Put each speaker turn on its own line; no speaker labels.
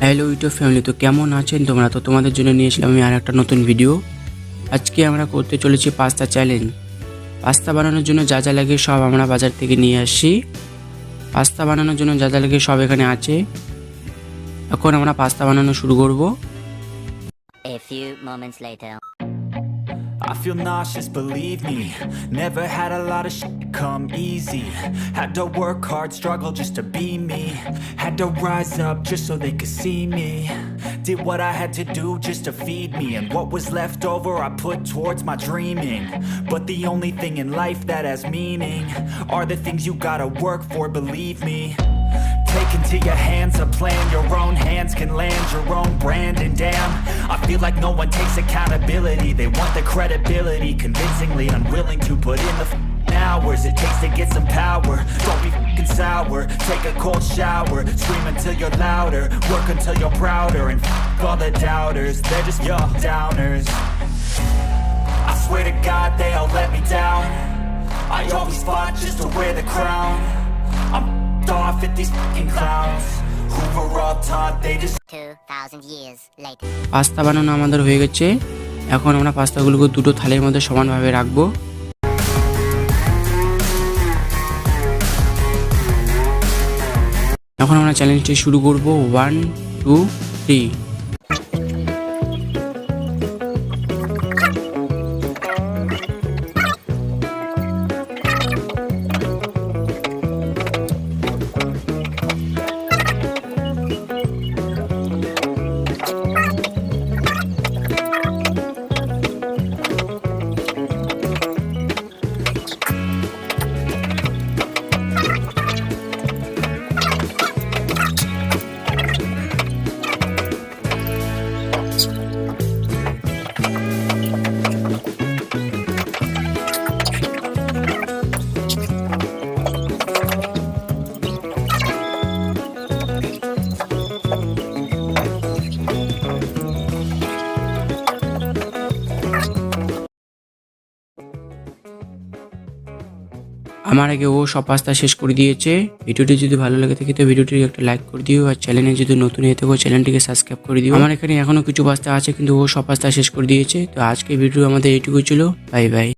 Hello YouTube family, তো কেমন আছেন তোমরা? তো তোমাদের জন্য নিয়ে এসলাম আমি আর একটা নতুন ভিডিও। আজকে আমরা করতে চলেছি পাস্তা চ্যালেঞ্জ। পাস্তা বানানোর জন্য যা যা লাগে সব আমরা বাজার থেকে নিয়ে আসি। পাস্তা বানানোর জন্য যা যা লাগে সব এখানে আছে। এখন আমরা পাস্তা বানানো শুরু করব।
A few moments later.
I feel nauseous, believe me. Never had a lot of shit come easy. Had to work hard, struggle just to be me. Had to rise up just so they could see me. Did what I had to do just to feed me. And what was left over I put towards my dreaming. But the only thing in life that has meaning are the things you gotta work for, believe me. Take into your hands a plan, your own hands can land your own brand. And damn, I feel like no one takes accountability. They want the credibility, convincingly unwilling to put in the hours it takes to get some power. Don't be f***ing sour, take a cold shower. Scream until you're louder, work until you're prouder. And f*** all the doubters, they're just your downers. I swear to God they all let me down. I always fought just to wear the crown. I'm off at these fucking clowns who were all taught they just
2,000 years later.
Pasta বানানো আমাদের হয়ে গেছে। এখন আমরা পাস্তাগুলোকে দুটো থালির মধ্যে সমানভাবে রাখবো। এখন আমরা চ্যালেঞ্জটি শুরু করব। 1 2 3। আমার আগে ও সব পাস্তা শেষ করে দিয়েছে। ভিডিওটি যদি ভালো লাগে থাকে তো ভিডিওটিকে একটা লাইক করে দিও, আর চ্যানেলে যদি নতুন হয়ে থাকো চ্যানেলটিকে সাবস্ক্রাইব করে দিও। আমার এখানে এখনো কিছু পাস্তা আছে কিন্তু ও সব পাস্তা শেষ করে দিয়েছে। তো আজকে ভিডিও আমাদের এইটুকু ছিল। Bye bye.